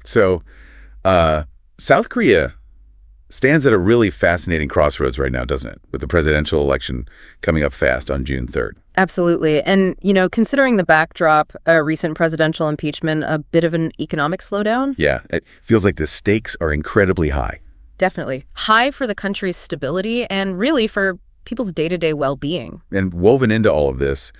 So South Korea stands at a really fascinating crossroads right now, doesn't it? With the presidential election coming up fast on June 3rd. Absolutely. And, considering the backdrop, a recent presidential impeachment, a bit of an economic slowdown? Yeah, it feels like the stakes are incredibly high. Definitely. High for the country's stability and really for people's day-to-day well-being. And woven into all of this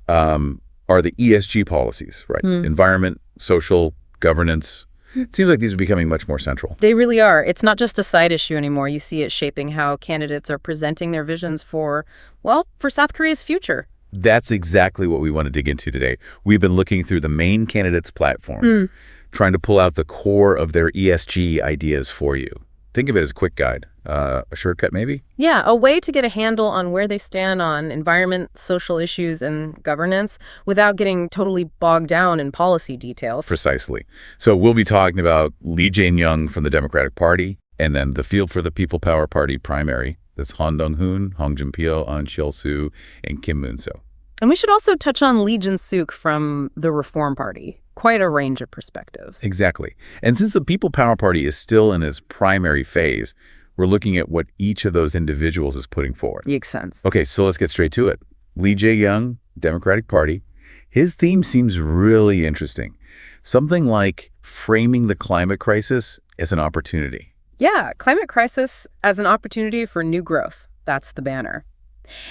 are the ESG policies, right? Environment, social, governance. It seems like these are becoming much more central. They really are. It's not just a side issue anymore. You see it shaping how candidates are presenting their visions for South Korea's future. That's exactly what we want to dig into today. We've been looking through the main candidates' platforms, trying to pull out the core of their ESG ideas for you. Think of it as a quick guide, a shortcut maybe? Yeah, a way to get a handle on where they stand on environment, social issues, and governance without getting totally bogged down in policy details. Precisely. So we'll be talking about Lee Jae-myung from the Democratic Party, and then the field for the People Power Party primary. That's Han Dong-hoon, Joon-pyo, Ahn Cheol-soo, and Kim Moon-seo. And we should also touch on Lee Jun-seok from the Reform Party. Quite a range of perspectives. Exactly. And since the People Power Party is still in its primary phase, we're looking at what each of those individuals is putting forward. Makes sense. Okay, so let's get straight to it. Lee Jae-myung, Democratic Party. His theme seems really interesting. Something like framing the climate crisis as an opportunity. Yeah, climate crisis as an opportunity for new growth. That's the banner.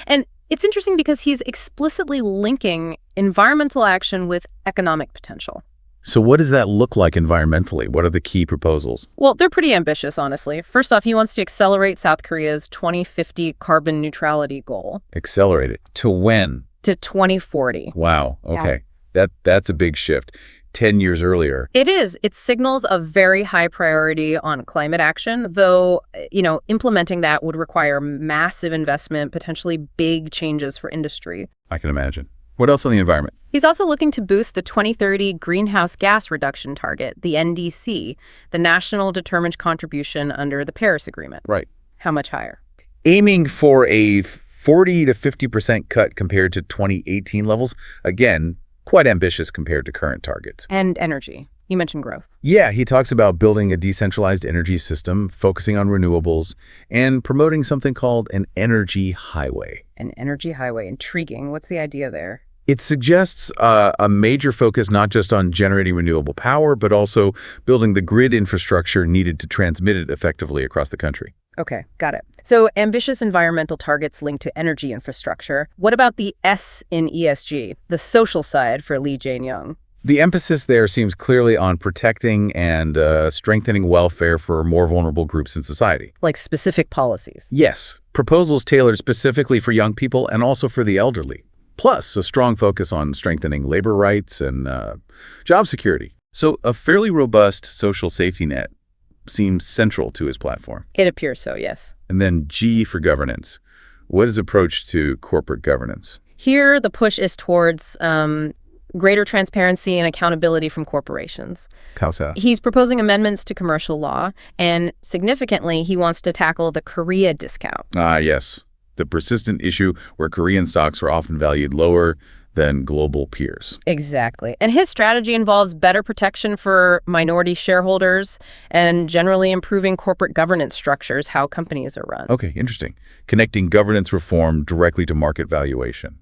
And it's interesting because he's explicitly linking environmental action with economic potential. So what does that look like environmentally? What are the key proposals? Well, they're pretty ambitious, honestly. First off, he wants to accelerate South Korea's 2050 carbon neutrality goal. Accelerate it. To when? To 2040. Wow. Okay. Yeah. That's a big shift. 10 years earlier. It is. It signals a very high priority on climate action, though, implementing that would require massive investment, potentially big changes for industry. I can imagine. What else on the environment? He's also looking to boost the 2030 greenhouse gas reduction target, the NDC, the national determined contribution under the Paris Agreement. Right. How much higher? Aiming for a 40 to 50% cut compared to 2018 levels. Again, quite ambitious compared to current targets. And energy. You mentioned growth. Yeah, he talks about building a decentralized energy system, focusing on renewables, and promoting something called an energy highway. An energy highway. Intriguing. What's the idea there? It suggests a major focus not just on generating renewable power, but also building the grid infrastructure needed to transmit it effectively across the country. Okay, got it. So ambitious environmental targets linked to energy infrastructure. What about the S in ESG, the social side for Lee Jae-myung? The emphasis there seems clearly on protecting and strengthening welfare for more vulnerable groups in society. Like specific policies? Yes, proposals tailored specifically for young people and also for the elderly. Plus, a strong focus on strengthening labor rights and job security. So a fairly robust social safety net seems central to his platform. It appears so, yes. And then G for governance. What is his approach to corporate governance? Here, the push is towards greater transparency and accountability from corporations. How so? He's proposing amendments to commercial law, and significantly, he wants to tackle the Korea discount. Ah, yes. The persistent issue where Korean stocks are often valued lower than global peers. Exactly. And his strategy involves better protection for minority shareholders and generally improving corporate governance structures, how companies are run. Okay, interesting. Connecting governance reform directly to market valuation.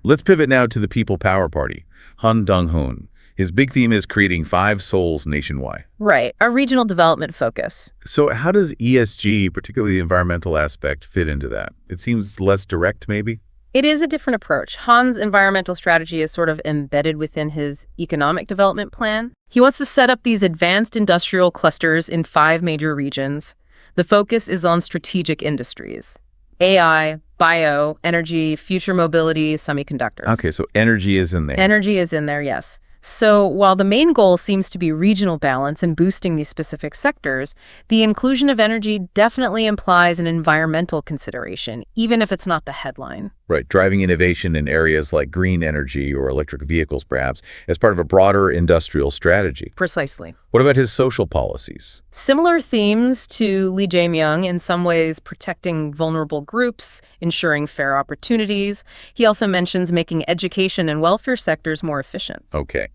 Let's pivot now to the People Power Party, Han Dong-hoon. His big theme is creating 5 souls nationwide. Right, a regional development focus. So how does ESG, particularly the environmental aspect, fit into that? It seems less direct, maybe? It is a different approach. Han's environmental strategy is sort of embedded within his economic development plan. He wants to set up these advanced industrial clusters in 5 major regions. The focus is on strategic industries: AI, bio, energy, future mobility, semiconductors. Okay, so energy is in there. Energy is in there, yes. So while the main goal seems to be regional balance and boosting these specific sectors, the inclusion of energy definitely implies an environmental consideration, even if it's not the headline. Right, driving innovation in areas like green energy or electric vehicles, perhaps, as part of a broader industrial strategy. Precisely. What about his social policies? Similar themes to Lee Jae-myung, in some ways protecting vulnerable groups, ensuring fair opportunities. He also mentions making education and welfare sectors more efficient. Okay.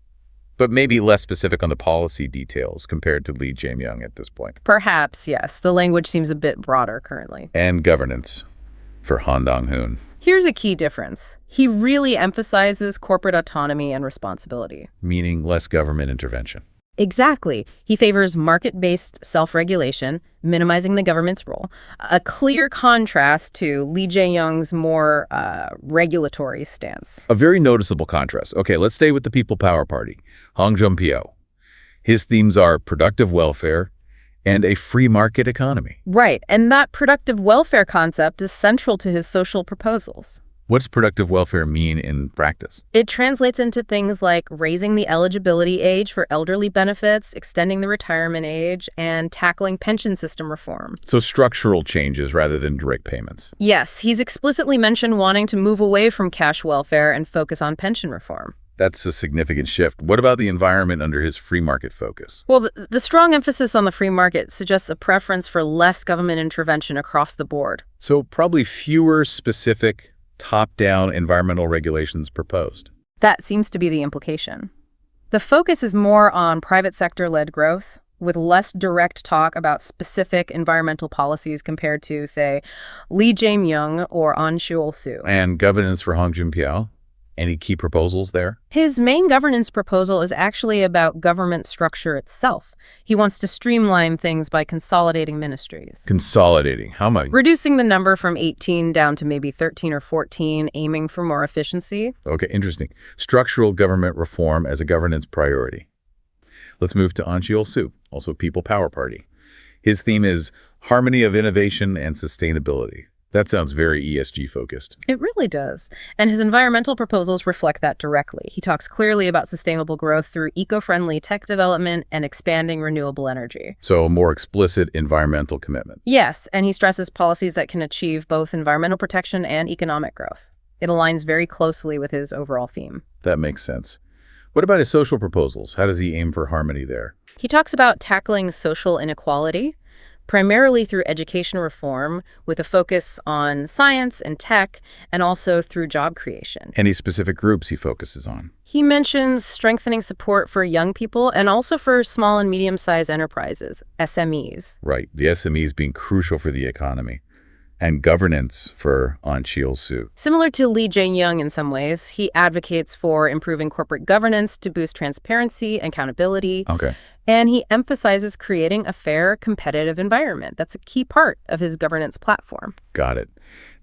but maybe less specific on the policy details compared to Lee Jae-myung at this point. Perhaps, yes. The language seems a bit broader currently. And governance for Han Dong-hoon. Here's a key difference. He really emphasizes corporate autonomy and responsibility. Meaning less government intervention. Exactly. He favors market-based self-regulation, minimizing the government's role. A clear contrast to Lee Jae-myung's more regulatory stance. A very noticeable contrast. Okay, let's stay with the People Power Party. Joon-pyo. His themes are productive welfare and a free market economy. Right, and that productive welfare concept is central to his social proposals. What's productive welfare mean in practice? It translates into things like raising the eligibility age for elderly benefits, extending the retirement age, and tackling pension system reform. So structural changes rather than direct payments. Yes, he's explicitly mentioned wanting to move away from cash welfare and focus on pension reform. That's a significant shift. What about the environment under his free market focus? Well, the strong emphasis on the free market suggests a preference for less government intervention across the board. So probably fewer specific top-down environmental regulations proposed. That seems to be the implication. The focus is more on private sector-led growth, with less direct talk about specific environmental policies compared to, say, Lee Jae-myung or Ahn Cheol-soo. And governance for Joon-pyo? Any key proposals there? His main governance proposal is actually about government structure itself. He wants to streamline things by consolidating ministries. Consolidating. How much? Reducing the number from 18 down to maybe 13 or 14, aiming for more efficiency. Okay, interesting. Structural government reform as a governance priority. Let's move to Ahn Cheol-soo, also People Power Party. His theme is harmony of innovation and sustainability. That sounds very ESG focused. It really does. And his environmental proposals reflect that directly. He talks clearly about sustainable growth through eco-friendly tech development and expanding renewable energy. So a more explicit environmental commitment. Yes, and he stresses policies that can achieve both environmental protection and economic growth. It aligns very closely with his overall theme. That makes sense. What about his social proposals? How does he aim for harmony there? He talks about tackling social inequality, primarily through education reform, with a focus on science and tech, and also through job creation. Any specific groups he focuses on? He mentions strengthening support for young people and also for small and medium-sized enterprises, SMEs. Right, the SMEs being crucial for the economy. And governance for Ahn Cheol-soo. Similar to Lee Jae-myung in some ways, he advocates for improving corporate governance to boost transparency and accountability. Okay. And he emphasizes creating a fair, competitive environment. That's a key part of his governance platform. Got it.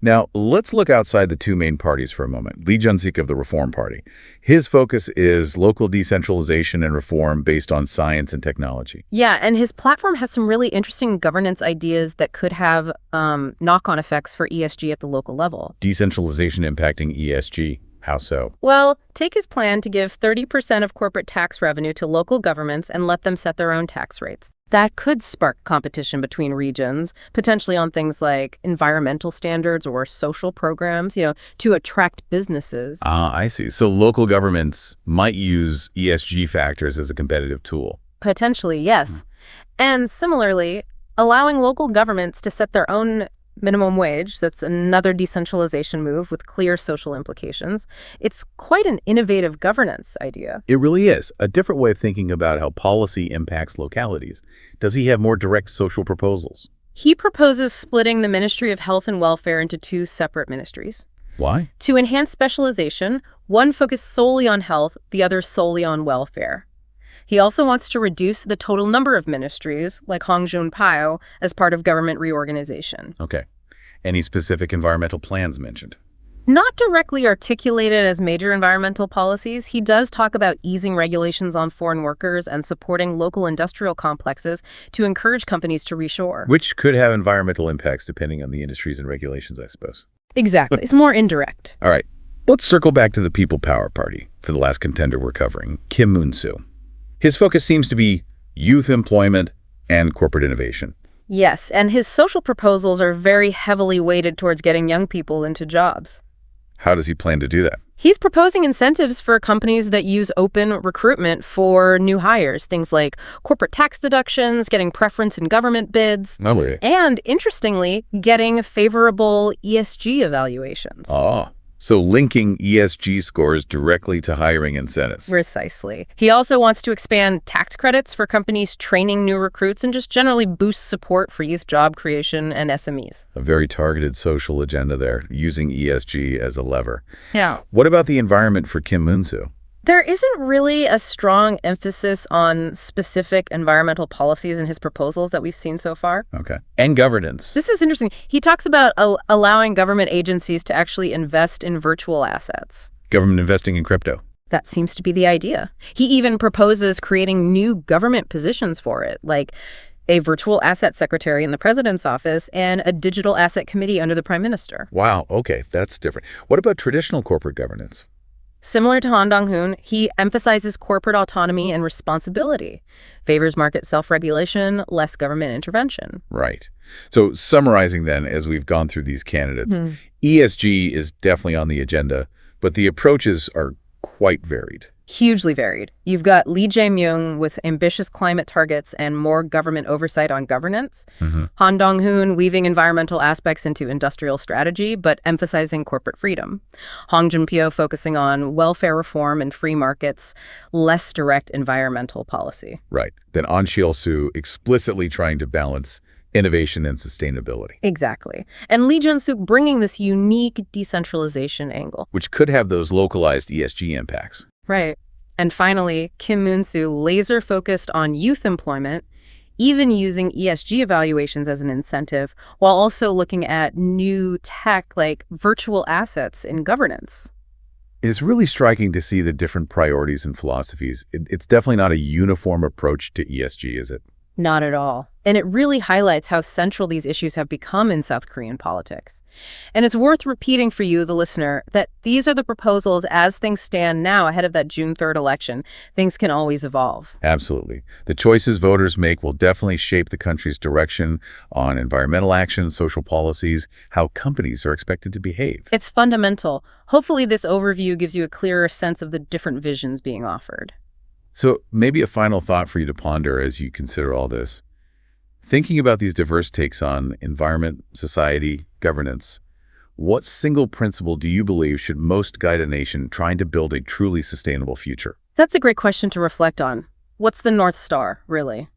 Now, let's look outside the two main parties for a moment. Lee Jun-seok of the Reform Party. His focus is local decentralization and reform based on science and technology. Yeah, and his platform has some really interesting governance ideas that could have knock-on effects for ESG at the local level. Decentralization impacting ESG. How so? Well, take his plan to give 30% of corporate tax revenue to local governments and let them set their own tax rates. That could spark competition between regions, potentially on things like environmental standards or social programs, to attract businesses. I see. So local governments might use ESG factors as a competitive tool. Potentially, yes. And similarly, allowing local governments to set their own minimum wage, that's another decentralization move with clear social implications. It's quite an innovative governance idea. It really is. A different way of thinking about how policy impacts localities. Does he have more direct social proposals? He proposes splitting the Ministry of Health and Welfare into two separate ministries. Why? To enhance specialization, one focused solely on health, the other solely on welfare. He also wants to reduce the total number of ministries, like Joon-pyo, as part of government reorganization. Okay. Any specific environmental plans mentioned? Not directly articulated as major environmental policies, he does talk about easing regulations on foreign workers and supporting local industrial complexes to encourage companies to reshore. Which could have environmental impacts depending on the industries and regulations, I suppose. Exactly. It's more indirect. All right. Let's circle back to the People Power Party for the last contender we're covering, Kim Moon-soo. His focus seems to be youth employment and corporate innovation. Yes, and his social proposals are very heavily weighted towards getting young people into jobs. How does he plan to do that? He's proposing incentives for companies that use open recruitment for new hires, things like corporate tax deductions, getting preference in government bids, Oh, really? and, interestingly, getting favorable ESG evaluations. Oh, So linking ESG scores directly to hiring incentives. Precisely. He also wants to expand tax credits for companies training new recruits and just generally boost support for youth job creation and SMEs. A very targeted social agenda there, using ESG as a lever. Yeah. What about the environment for Kim Moon-soo? There isn't really a strong emphasis on specific environmental policies in his proposals that we've seen so far. Okay. And governance. This is interesting. He talks about allowing government agencies to actually invest in virtual assets. Government investing in crypto. That seems to be the idea. He even proposes creating new government positions for it, like a virtual asset secretary in the president's office and a digital asset committee under the prime minister. Wow, okay, that's different. What about traditional corporate governance? Similar to Han Dong-hoon, he emphasizes corporate autonomy and responsibility, favors market self-regulation, less government intervention. Right. So summarizing then, as we've gone through these candidates, ESG is definitely on the agenda, but the approaches are quite varied. Hugely varied. You've got Lee Jae-myung with ambitious climate targets and more government oversight on governance. Han Dong-hoon weaving environmental aspects into industrial strategy, but emphasizing corporate freedom. Joon-pyo focusing on welfare reform and free markets, less direct environmental policy. Right. Then Ahn Cheol-soo explicitly trying to balance innovation and sustainability. Exactly. And Lee Jun-seok bringing this unique decentralization angle. Which could have those localized ESG impacts. Right. And finally, Kim Moon-soo laser-focused on youth employment, even using ESG evaluations as an incentive, while also looking at new tech like virtual assets in governance. It's really striking to see the different priorities and philosophies. It's definitely not a uniform approach to ESG, is it? Not at all. And it really highlights how central these issues have become in South Korean politics. And it's worth repeating for you, the listener, that these are the proposals as things stand now ahead of that June 3rd election. Things can always evolve. Absolutely. The choices voters make will definitely shape the country's direction on environmental action, social policies, how companies are expected to behave. It's fundamental. Hopefully this overview gives you a clearer sense of the different visions being offered. So maybe a final thought for you to ponder as you consider all this. Thinking about these diverse takes on environment, society, governance, what single principle do you believe should most guide a nation trying to build a truly sustainable future? That's a great question to reflect on. What's the North Star, really?